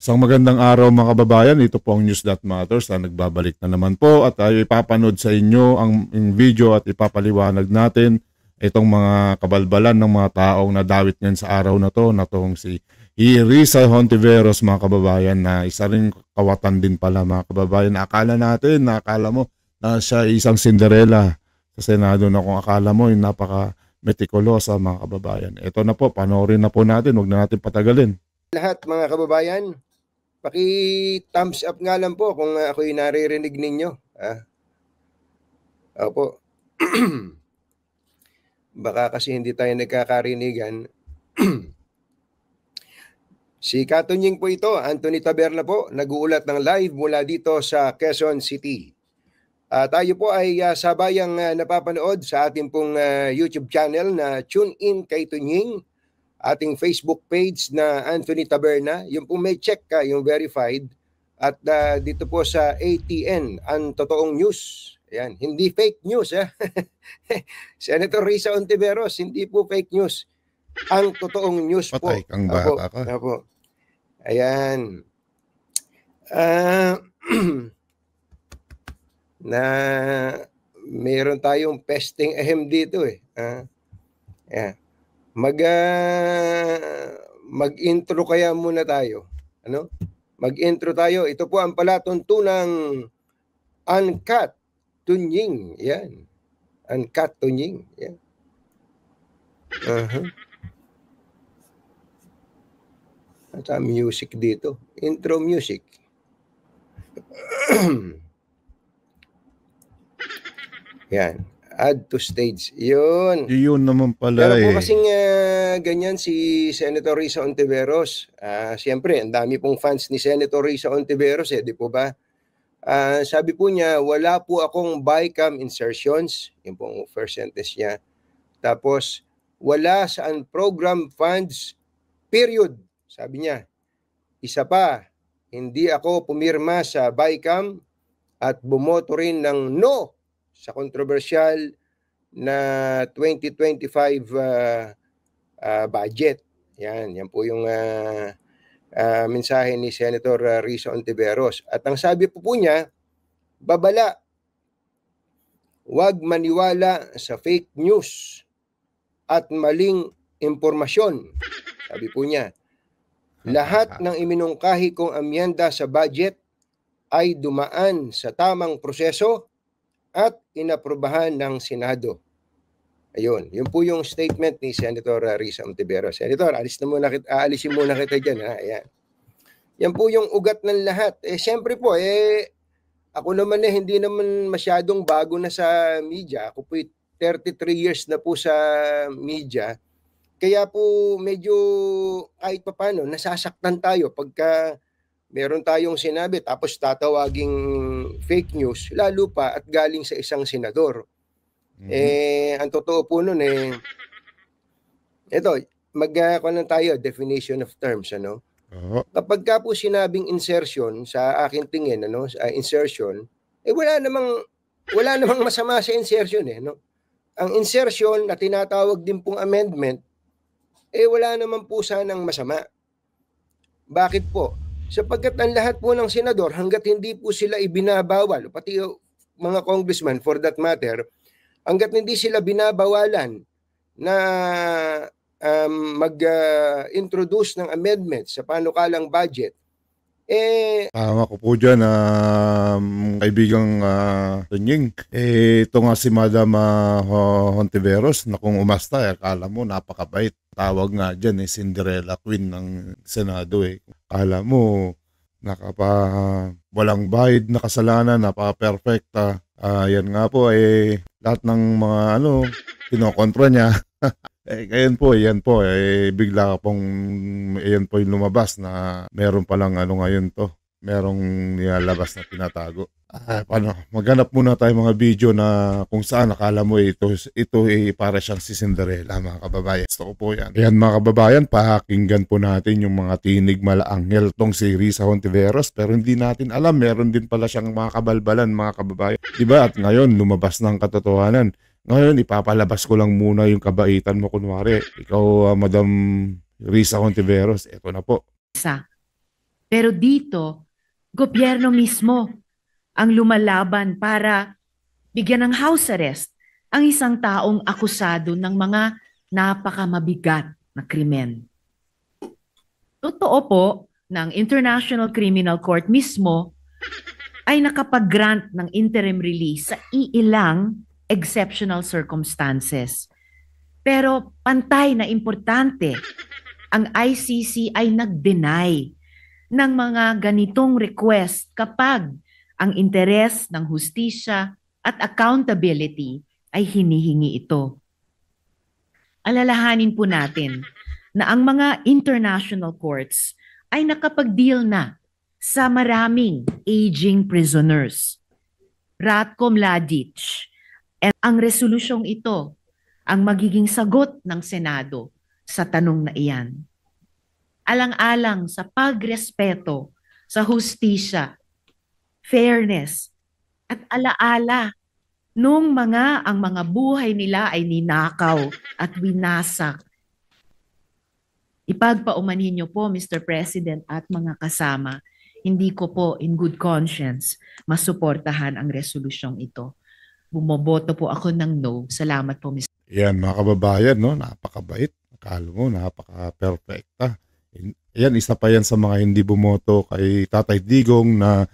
Isang magandang araw mga kababayan, ito po ang News That Matters na nagbabalik na naman po at tayo ipapanood sa inyo ang video at ipapaliwanag natin itong mga kabalbalan ng mga taong nadawit ngayon sa araw na tong si Risa Hontiveros mga kababayan, na isa ring kawatan din pala mga kababayan. Akala mo na siya isang Cinderella sa Senado, na kung akala mo yung napaka metikulosa mga kababayan. Ito na po, panoorin na po natin, huwag na natin patagalin. Lahat mga kababayan, paki-thumbs up nga lang po kung ako'y naririnig ninyo. Opo. Baka kasi hindi tayo nagkakarinigan. Si Katunying po ito, Anthony Taberna po, nag-uulat ng live mula dito sa Quezon City. Tayo po ay sabayang napapanood sa ating pong YouTube channel na Tune In kay Tunying, ating Facebook page na Anthony Taberna, yung po may check ka, yung verified, at dito po sa ATN, ang totoong news. Ayan, hindi fake news. Senator Risa Hontiveros, hindi po fake news. Ang totoong news po. Patay kang bata ka. Apo. Ayan. Na meron tayong pesting ahem dito eh. Yeah. Mag-intro kaya muna tayo. Ano? Mag-intro tayo. Ito po ang palatuntunang Uncut Tunying. Yan. Uncut Tunying. Yan. At music dito. Intro music. Yan. Add to stage. Yun. Yun naman pala. Pero po kasing ganyan si Senator Risa Hontiveros. Siyempre, ang dami pong fans ni Senator Risa Hontiveros di po ba? Sabi po niya, wala po akong BICAM insertions. Yung pong first sentence niya. Tapos, wala sa program funds, period. Sabi niya. Isa pa, hindi ako pumirma sa BICAM at bumoto rin ng no sa kontrobersyal na 2025 budget. Yan po yung mensahe ni Senator Risa Hontiveros. At ang sabi po niya, babala, huwag maniwala sa fake news at maling impormasyon. Sabi po niya, lahat ng iminungkahi kong amyenda sa budget ay dumaan sa tamang proseso at inaprubahan ng Senado. Ayun, yun po yung statement ni Senator Risa Hontiveros. Senator, aalisin muna kita dyan. Ayan. Yan po yung ugat ng lahat. Siyempre po, ako naman hindi naman masyadong bago na sa media. Ako po 33 years na po sa media. Kaya po medyo kahit paano nasasaktan tayo pagka meron tayong sinabi tapos tatawaging fake news, lalo pa at galing sa isang senador. Ang totoo po nun ito, magkakaroon tayo definition of terms, ano? Kapag ka po sinabing insertion sa aking tingin, insertion, wala namang masama sa insertion no? Ang insertion na tinatawag din pong amendment, wala naman po sanang masama. Bakit po? Sapagkat ang lahat po ng senador, hanggat hindi po sila ibinabawal, pati mga congressman for that matter, hanggat hindi sila binabawalan na mag-introduce ng amendments sa panukalang budget, tama ko po dyan, kaibigang Tunying. Ito nga si Madam Hontiveros na kung umasta, akala mo napakabait. Tawag nga dyan Cinderella Queen ng Senado. Akala mo walang bahid na kasalanan, napaka-perfecta. Yan nga po lahat ng mga kinokontra niya. Yan po, bigla pong yan po yung lumabas na meron palang ngayon to. Merong nilalabas na tinatago. Maghanap muna tayo mga video na kung saan akala mo ito para siyang si Cinderella mga kababayan. Gusto ko po yan. Ayan mga kababayan, pakinggan po natin yung mga tinig malaanghel tong si Risa Hontiveros, pero hindi natin alam, meron din pala siyang mga kabalbalan mga kababayan. Diba? At ngayon, lumabas ng katotohanan. Ngayon, ipapalabas ko lang muna yung kabaitan mo. Kunwari, ikaw, Madam Risa Hontiveros, ito na po. Pero dito, gobyerno mismo ang lumalaban para bigyan ng house arrest ang isang taong akusado ng mga napakamabigat na krimen. Totoo po ng International Criminal Court mismo ay nakapag-grant ng interim release sa iilang exceptional circumstances. Pero pantay na importante, ang ICC ay nag-deny ng mga ganitong request kapag ang interes ng hustisya at accountability ay hinihingi ito. Alalahanin po natin na ang mga international courts ay nakapag-deal na sa maraming aging prisoners. Ratko Mladic, at ang resolusyong ito ang magiging sagot ng Senado sa tanong na iyan. Alang-alang sa pagrespeto sa hustisya, fairness, at alaala nung ang mga buhay nila ay ninakaw at winasak. Ipagpaumanhin niyo po, Mr. President at mga kasama, hindi ko po in good conscience masuportahan ang resolusyong ito. Bumoboto po ako ng no. Salamat po, Mr. Yan mga kababayan, no? Napakabait. Akala mo, napaka-perfecta. Yan, isa pa yan sa mga hindi bumoto kay Tatay Digong na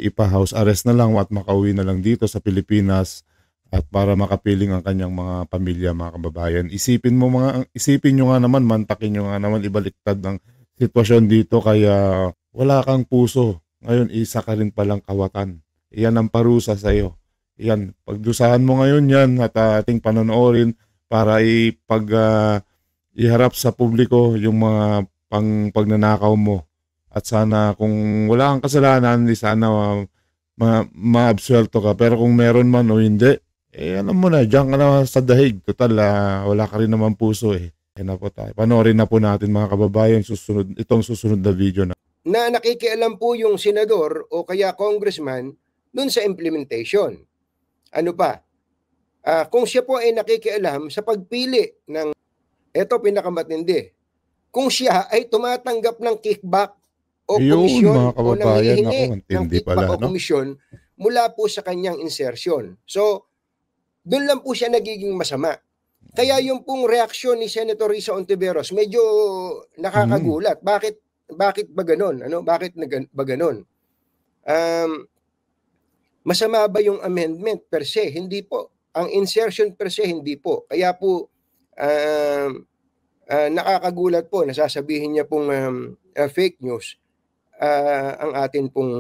ipa-house arrest na lang at makauwi na lang dito sa Pilipinas at para makapiling ang kanyang mga pamilya, mga kababayan. Isipin nyo nga naman, mantakin nyo nga naman, ibaliktad ng sitwasyon dito kaya wala kang puso. Ngayon, isa ka rin palang kawatan. Iyan ang parusa sa iyo. Iyan, pagdusahan mo ngayon yan at ating panonoorin para iharap sa publiko yung mga pagnanakaw mo. At sana kung wala kang kasalanan, sana maabsuelto ka. Pero kung meron man o hindi, alam mo na, diyan ka na sa dahig. Total, wala ka rin naman puso eh. Kaya na po tayo. Panoorin na po natin mga kababayan itong susunod na video na nakikialam po yung senador o kaya congressman dun sa implementation. Ano pa? Kung siya po ay nakikialam sa pagpili ng, eto pinakamatindi, kung siya ay tumatanggap ng kickback o komisyon o nanghihingi ng kickback o komisyon mula po sa kanyang insertion. So, doon lang po siya nagiging masama. Kaya yung pong reaksyon ni Senator Risa Hontiveros medyo nakakagulat. Bakit ba ganun? Ano? Bakit ba ganun? Masama ba yung amendment per se? Hindi po. Ang insertion per se, hindi po. Kaya po nakakagulat po. Nasasabihin niya pong fake news ang atin pong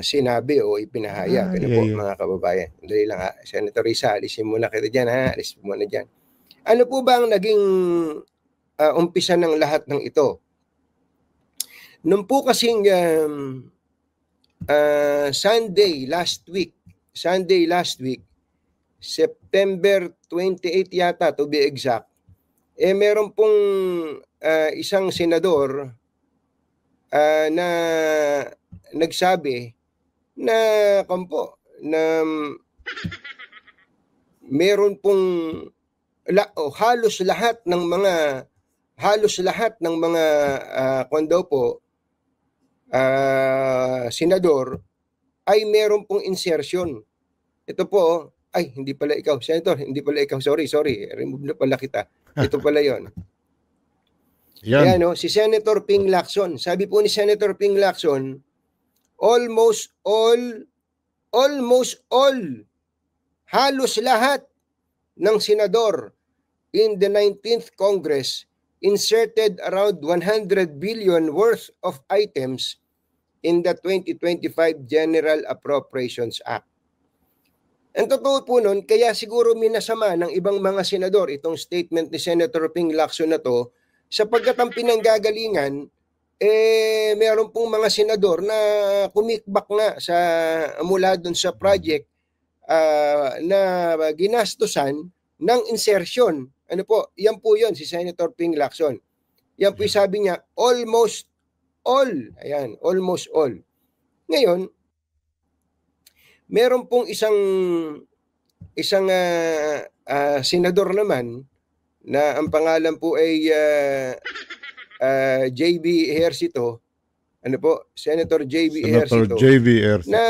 sinabi o ipinahayag. Ano po mga kababayan? Dali lang ha. Senator Risa, alisin muna kita dyan ha. Alisin muna dyan. Ano po ba ang naging umpisa ng lahat ng ito? Nung po kasing Sunday last week, September 28 yata to be exact, meron pong isang senador na nagsabi na meron pong halos lahat ng mga senador ay meron pong insertion. Ito po, ay hindi pala ikaw, Senator, hindi pala ikaw, sorry, remove na pala kita. Ito pala yon. Ayan, no? Si Senator Ping Lacson. Sabi po ni Senator Ping Lacson, almost all, halos lahat ng senador in the 19th Congress inserted around 100 billion worth of items in the 2025 General Appropriations Act. Ang totoo po nun, kaya siguro minasama ng ibang mga senador itong statement ni Senator Ping Lacson na to, sapagkat ang pinanggagalingan, meron pong mga senador na kumikbak nga mula dun sa project na ginastusan ng insertion. Ano po, yan po yun, si Senator Ping Lacson. Yan po yung sabi niya, almost all. Ayan, almost all. Ngayon, meron pong isang senador naman na ang pangalan po ay JB Ejercito, ano po, Senator JB Senator Ejercito, JV Ejercito. na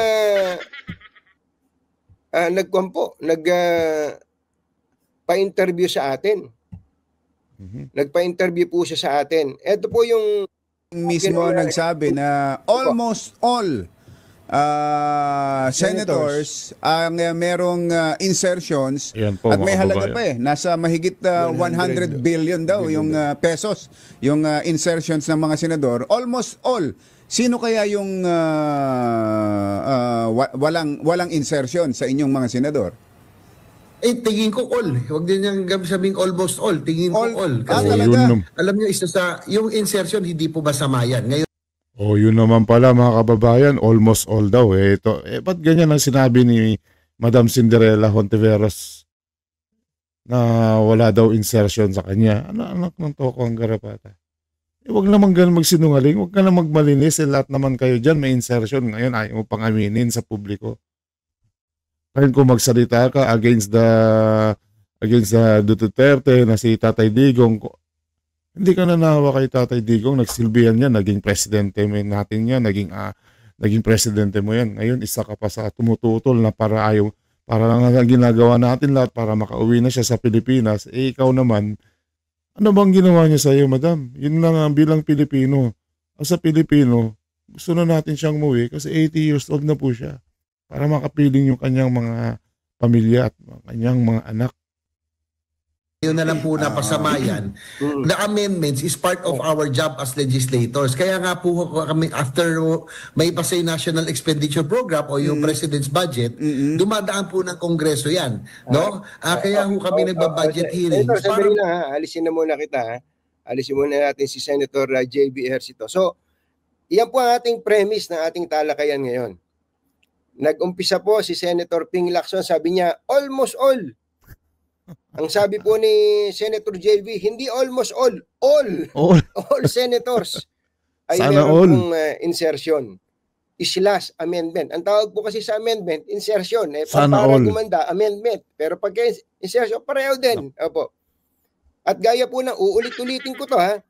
pa-interview sa atin. Nagpa-interview po siya sa atin. Ito po yung mismo nagsabi na almost all senators ang merong insertions Yan po, at may mga halaga kababayan. pa nasa mahigit 100 billion daw yung pesos yung insertions ng mga senador. Almost all. Sino kaya yung walang insertion sa inyong mga senador? Tingin ko all. Huwag din niyang sabing almost all. Tingin ko all. Kasi talaga. alam niyo, isa sa, yung insertion, hindi po masama yan. Ngayon, Yun naman pala mga kababayan, almost all daw. Ito, ba't ganyan ang sinabi ni Madam Cinderella Hontiveros na wala daw insertion sa kanya? Ano anak ng toko ang garapata? Huwag naman ganun magsinungaling, huwag ka na magmalinis. Lahat naman kayo dyan may insertion. Ngayon ayaw mo pang aminin sa publiko. Kaya kung magsalita ka against the Duterte na si Tatay Digong, hindi ka nanawa kay Tatay Digong, nagsilbihan niya, naging presidente mo natin yan, naging presidente mo yan. Ngayon isa ka pa sa tumututol na para lang ginagawa natin lahat para makauwi na siya sa Pilipinas. Ikaw naman, ano bang ginawa niya sa iyo, madam? Yun lang bilang Pilipino. Sa Pilipino, gusto na natin siyang umuwi kasi 80 years old na po siya. Para makapiling yung kanyang mga pamilya at kanyang mga anak. yun na lang po napasama yan. The amendments is part of our job as legislators. Kaya nga po kami, after may pasay National Expenditure Program o yung President's Budget, dumadaan po ng Kongreso yan. No? Kaya po kami nagbabudget hearings. Senator, sabihin lang ha, alisin na muna kita ha. Alisin muna natin si Senator JB Ejercito. So, iyan po ang ating premise ng ating talakayan ngayon. Nag-umpisa po si Senator Ping Lacson, sabi niya, almost all. Ang sabi po ni Senator JB, hindi almost all. All senators ay meron pong insertion. Slash amendment. Ang tawag po kasi sa amendment, insertion. Para gumanda, amendment. Pero pag insertion, pareho din. Opo. At gaya po na, uulit-ulitin ko to ha,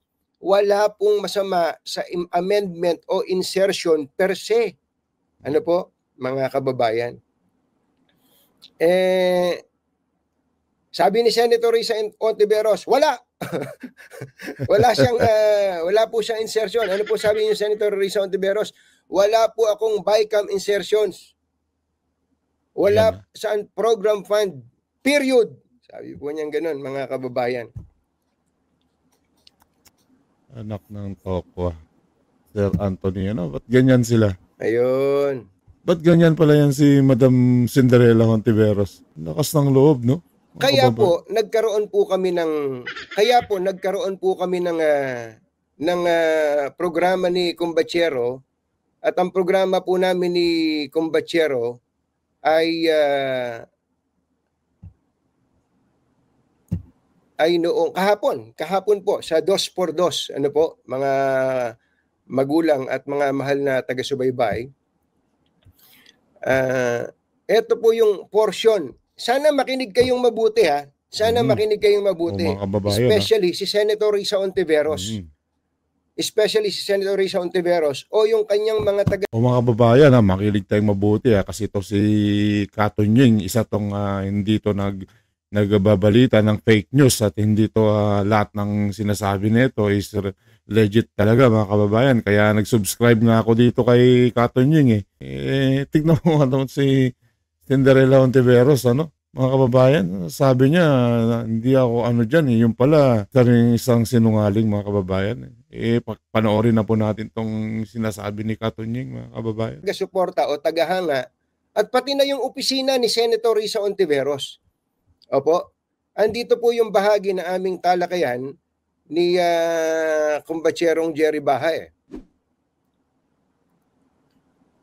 wala pong masama sa amendment o insertion per se. Ano po? Mga kababayan. Sabi ni Senator Risa Hontiveros, wala. Wala po siyang insertion. Ano po sabi ni Senator Risa Hontiveros? Wala po akong BICAM insertions. Wala saan program fund. Period. Sabi po niyang ganun, mga kababayan. Anak ng toko. Sir Anthony, ano? Ba't ganyan sila? Ayun. Ba't ganyan pala yan si Madam Cinderella Hontiveros? Lakas ng loob, no? Kaya po nagkaroon po kami ng programa ni Combachero, at ang programa po namin ni Combachero ay noong kahapon po sa 2x2, ano po, mga magulang at mga mahal na taga-subaybay. Ito po yung portion. Sana makinig kayong mabuti ha. Sana makinig kayong mabuti. Especially si Senator Risa Hontiveros. Especially si Senator Risa Hontiveros o yung kanyang mga taga... Mga kababayan, makinig tayong mabuti ha. Kasi ito si Katunying, isa tong hindi to nagbabalita ng fake news at hindi to lahat ng sinasabi nito is legit talaga mga kababayan. Kaya nag-subscribe nga ako dito kay Katunying tignan mo ano si Cinderella Hontiveros, ano? Mga kababayan, sabi niya, hindi ako ano dyan yung pala, isang sinungaling mga kababayan. Panoorin na po natin tong sinasabi ni Katunying, mga kababayan. Taga-suporta o tagahanga, at pati na yung opisina ni Senator Risa Hontiveros. Opo, andito po yung bahagi na aming talakayan ni Kumbacherong Jerry Baha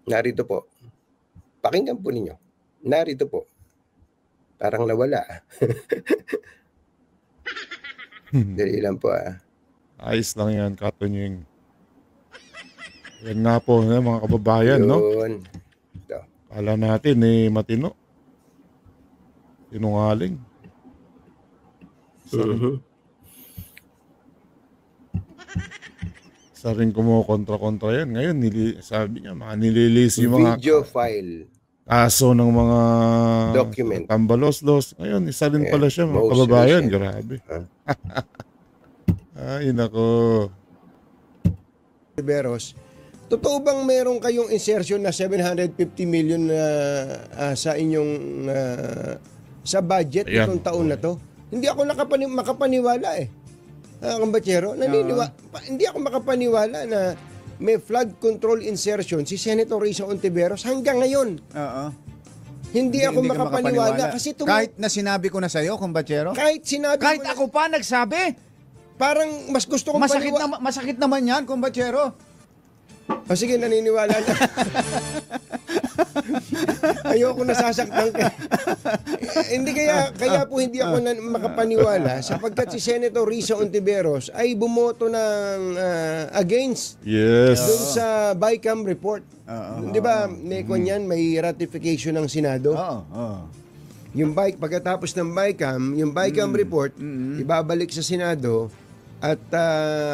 Narito po. Pakinggan po ninyo. Narito po. Parang nawala. Dali lang po Ayos lang yan, Katunying. Yan nga po, mga kababayan, no? Kala natin, matino. Sinungaling. Isa rin kumukontra-kontra yan. Ngayon, sabi niya, mga nililis yung mga Video file. kaso ng mga Document. tambalos-los. Ngayon, isa rin Yeah, pala siya, mga most kababayan. recent. Grabe. Ay, nako. Tiberos, totoo bang meron kayong insertion na 750 million na sa inyong sa budget Ayan. itong taon na to? Hindi ako makapaniwala eh. Kambatsero, hindi ako makapaniwala na may flood control insertion si Senator Risa Ontiveros hanggang ngayon. Oo. Hindi ako ka makapaniwala kasi kahit na sinabi ko na sa'yo, kumbatsero. kahit sinabi Kahit mo na, ako pa nagsabi. parang mas gusto kong Masakit naman yan, kumbatsero. O sige, naniniwala na. Ayoko nasasaktan ka. Hindi kaya po hindi ako makapaniwala sapagkat si Senator Risa Ontiveros ay bumoto ng against Yes. dun sa BICAM report. Oo. Di ba, may kanyan, may ratification ng Senado. Oo. Yung pagkatapos ng yung BICAM report, ibabalik sa Senado at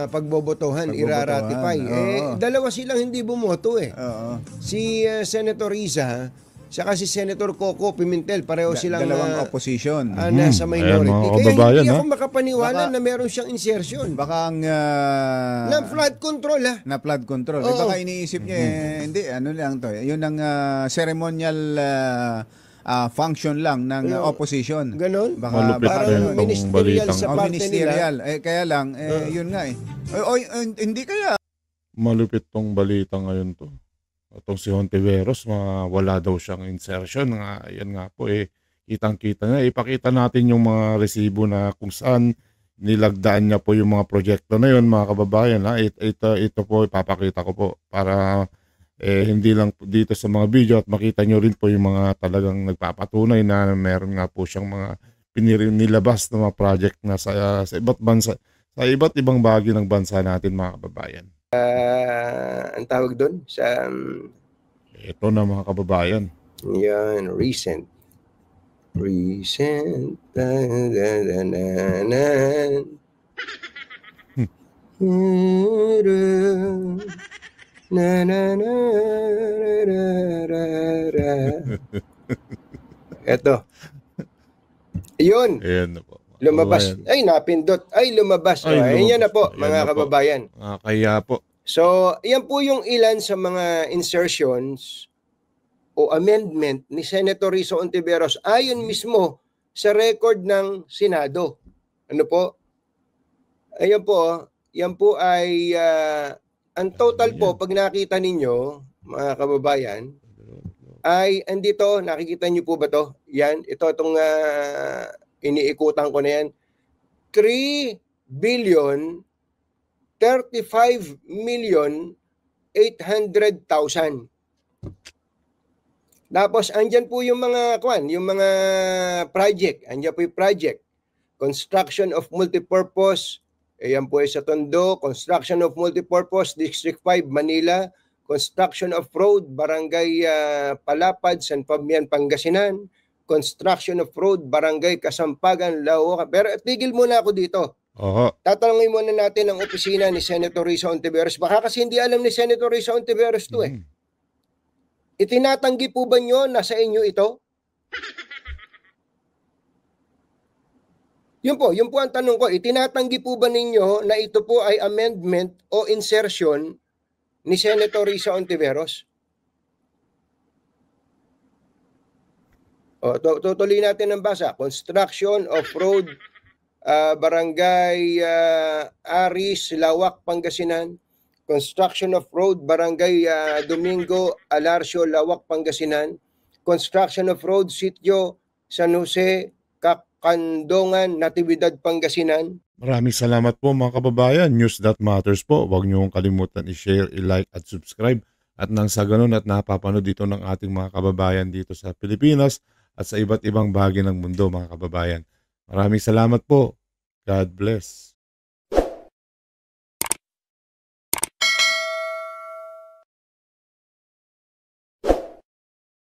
pagbobotohan, iraratify. Oo. Dalawa silang hindi bumoto eh. Oo. Si Senator Risa, saka si Senator Coco Pimentel, pareho silang Dalawang opposition. nasa Ayan, minority. mga Kaya kababayan, hindi ha? ako makapaniwala Baka- na meron siyang insertion. Baka ang Na flood control ha. na flood control. Oo. Baka iniisip niya, hindi, ano lang to. Yun ang ceremonial function lang ng opposition. Ganon. Baka Malupit Parang rin itong ministerial balitang. sa parte nila. ministerial. Kaya lang, yun nga eh. Hindi kaya. Malupit tong balita ngayon to. Itong si Hontiveros, wala daw siyang insertion. Yan nga po kitang-kita na. Ipakita natin yung mga resibo na kung saan nilagdaan niya po yung mga proyekto na yun, mga kababayan. Ito po, ipapakita ko po para hindi lang dito sa mga video at makita nyo rin po yung mga talagang nagpapatunay na meron nga po siyang mga nilabas na mga project na sa iba't bansa, sa iba't ibang bahagi ng bansa natin, mga kababayan. Ang tawag doon sa Ito na, mga kababayan. yan, recent. Ito. Yun. Ayan na po. mga Lumabas. kababayan. Ay, napindot. Ay, lumabas. Ay, Ayan na po, lumabas. Ayan mga na po. kababayan. Kaya po. So, yan po yung ilan sa mga insertions o amendment ni Senator Risa Ontiveros ayon mismo sa record ng Senado. Ano po? Ayan po, yan po ay ang total po pag nakita ninyo, mga kababayan, ay andito, nakikita niyo po ba to? Yan, itong iniikutan ko na yan. 3 billion 35,800,000. Tapos andyan po yung mga project. Andyan po yung project. Construction of multipurpose. Ayan po sa Tondo. Construction of multipurpose District 5 Manila. Construction of road Barangay Palapad San Fabian Pangasinan. Construction of road Barangay Kasampagan Laoca. Pero tigil muna ako dito. Oho. Tatanungin muna natin ang opisina ni Senator Risa Ontiveros. Baka kasi hindi alam ni Senator Risa Ontiveros to eh. Itinatanggi po ba nyo na sa inyo ito? Yun po ang tanong ko. Itinatanggi po ba ninyo na ito po ay amendment o insertion ni Senator Risa Ontiveros? Tutuloy natin ang basa. Construction of road Barangay Aris, Lawak, Pangasinan. Construction of road Barangay Domingo, Alarcio, Lawak, Pangasinan. Construction of road Sitio San Jose, Kakandongan, Natividad, Pangasinan. Maraming salamat po, mga kababayan. News That Matters po. Huwag niyong kalimutan i-share, i-like at subscribe. At nang sa ganun at napapanood dito ng ating mga kababayan dito sa Pilipinas at sa iba't ibang bahagi ng mundo, mga kababayan. Maraming salamat po. God bless.